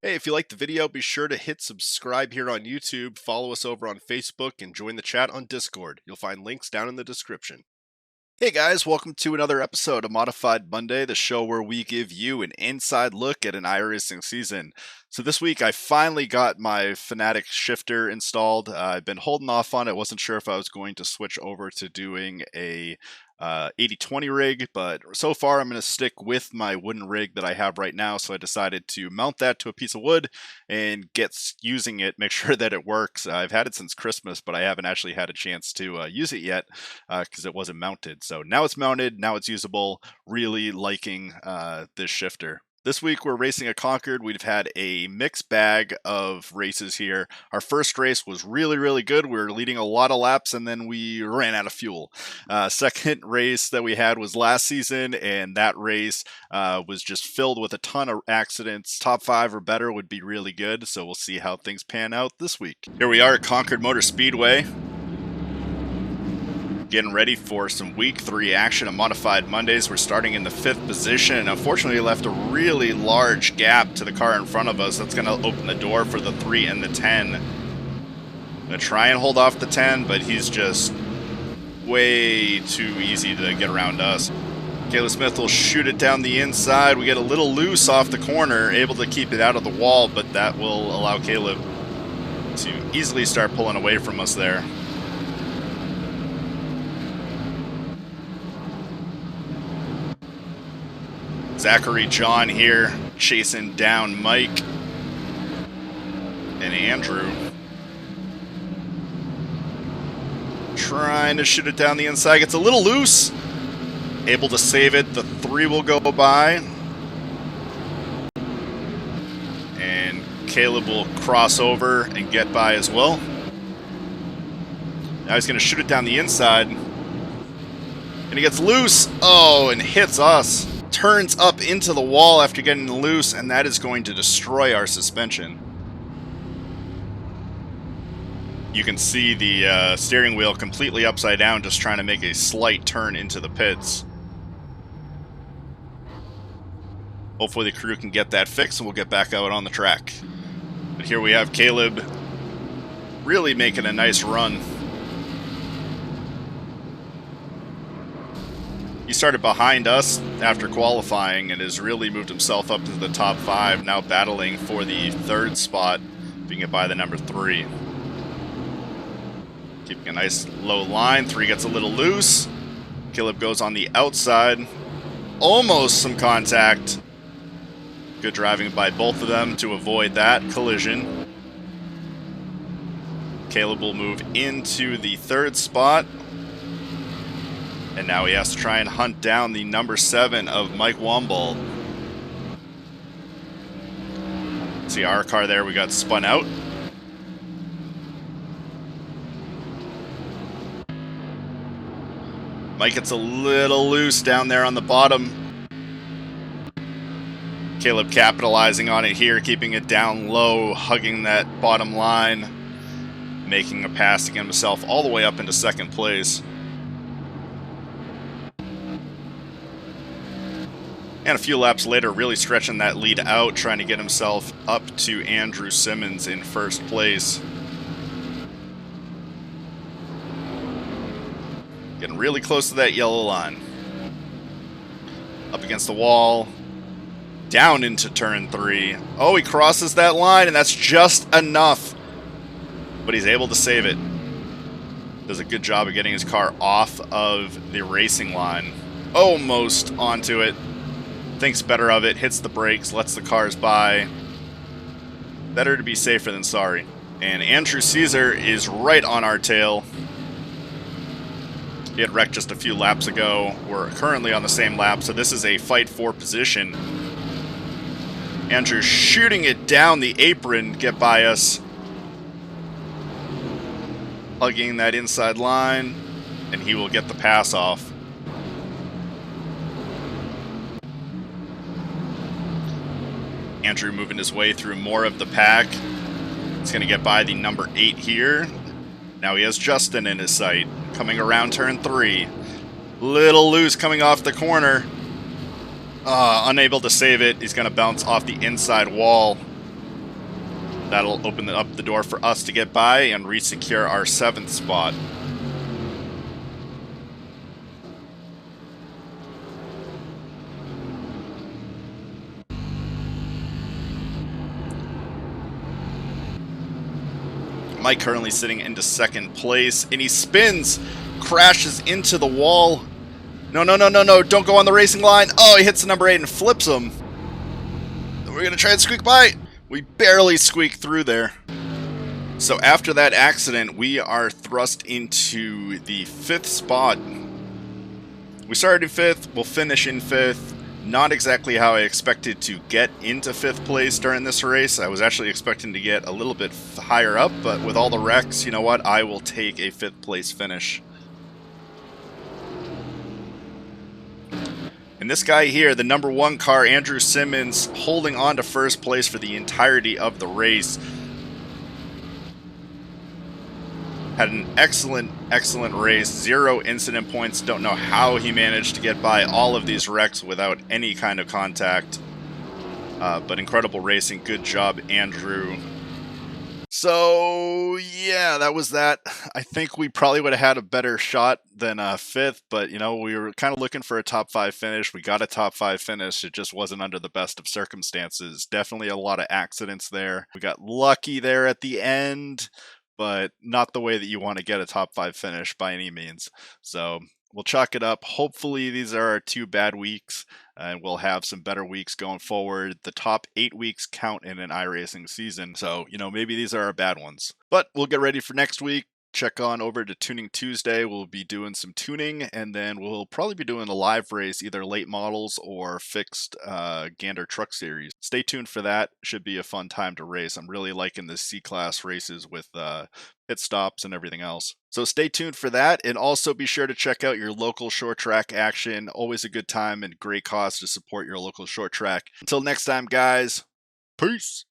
Hey, if you liked the video, be sure to hit subscribe here on YouTube, follow us over on Facebook, and join the chat on Discord. You'll find links down in the description. Hey guys, welcome to another episode of Modified Monday, the show where we give you an inside look at an iRacing season. So this week I finally got my Fanatic shifter installed. I've been holding off on it. Wasn't sure if I was going to switch over to doing a 80-20 rig, but so far I'm going to stick with my wooden rig that I have right now. So I decided to mount that to a piece of wood and get using it, make sure that it works. I've had it since Christmas, but I haven't actually had a chance to use it yet because it wasn't mounted. So now it's mounted, now it's usable. Really liking this shifter. This week we're racing at Concord. We've had a mixed bag of races here. Our first race was really good. We were leading a lot of laps and then we ran out of fuel. Second race that we had was last season, and that race was just filled with a ton of accidents. Top 5 or better would be really good, so we'll see how things pan out this week. Here we are at Concord Speedway. Getting ready for some week 3 action of Modified Mondays. We're starting in the 5th position. Unfortunately, left a really large gap to the car in front of us. That's going to open the door for the 3 and the 10. I'm going to try and hold off the 10, but he's just way too easy to get around us. Caleb Smith will shoot it down the inside. We get a little loose off the corner, able to keep it out of the wall, but that will allow Caleb to easily start pulling away from us there. Zachary John here, chasing down Mike and Andrew. Trying to shoot it down the inside, gets a little loose. Able to save it, the 3 will go by. And Caleb will cross over and get by as well. Now he's going to shoot it down the inside. And he gets loose, and hits us. Turns up into the wall after getting loose, and that is going to destroy our suspension. You can see the steering wheel completely upside down, just trying to make a slight turn into the pits. Hopefully the crew can get that fixed and we'll get back out on the track. But here we have Caleb really making a nice run. He started behind us after qualifying and has really moved himself up to the top 5, now battling for the 3rd spot, being it by the number 3. Keeping a nice low line, 3 gets a little loose. Caleb goes on the outside, almost some contact. Good driving by both of them to avoid that collision. Caleb will move into the 3rd spot. And now he has to try and hunt down the number 7 of Mike Womble. See our car there, we got spun out. Mike gets a little loose down there on the bottom. Caleb capitalizing on it here, keeping it down low, hugging that bottom line, making a pass to get himself all the way up into 2nd place. And a few laps later, really stretching that lead out, trying to get himself up to Andrew Simmons in 1st place. Getting really close to that yellow line. Up against the wall. Down into turn 3. Oh, he crosses that line, and that's just enough. But he's able to save it. Does a good job of getting his car off of the racing line. Almost onto it. Thinks better of it, hits the brakes, lets the cars by. Better to be safer than sorry. And Andrew Caesar is right on our tail. He had wrecked just a few laps ago. We're currently on the same lap, so this is a fight for position. Andrew shooting it down the apron, get by us. Hugging that inside line, and he will get the pass off. Andrew moving his way through more of the pack. He's going to get by the number 8 here. Now he has Justin in his sight. Coming around turn 3. Little loose coming off the corner. Unable to save it. He's going to bounce off the inside wall. That'll open up the door for us to get by and re-secure our 7th spot. Mike currently sitting into 2nd place, and he spins, crashes into the wall. No, no, no, no, no, don't go on the racing line. Oh, he hits the number 8 and flips him. We're going to try and squeak by. We barely squeaked through there. So after that accident, we are thrust into the 5th spot. We started in 5th, we'll finish in 5th. Not exactly how I expected to get into 5th place during this race. I was actually expecting to get a little bit higher up, but with all the wrecks, you know what? I will take a 5th place finish. And this guy here, the number 1 car, Andrew Simmons, holding on to 1st place for the entirety of the race. Had an excellent, excellent race. 0 incident points. Don't know how he managed to get by all of these wrecks without any kind of contact. But incredible racing. Good job, Andrew. So, yeah, that was that. I think we probably would have had a better shot than 5th, but, you know, we were kind of looking for a top 5 finish. We got a top 5 finish. It just wasn't under the best of circumstances. Definitely a lot of accidents there. We got lucky there at the end, but not the way that you want to get a top 5 finish by any means. So we'll chalk it up. Hopefully these are our 2 bad weeks, and we'll have some better weeks going forward. The top 8 weeks count in an iRacing season, so, you know, maybe these are our bad ones. But we'll get ready for next week. Check on over to Tuning Tuesday. We'll be doing some tuning, and then we'll probably be doing a live race, either late models or fixed Gander Truck Series. Stay tuned for that. Should be a fun time to race. I'm really liking the C-Class races with pit stops and everything else. So stay tuned for that, and also be sure to check out your local short track action. Always a good time and great cause to support your local short track. Until next time, guys, peace!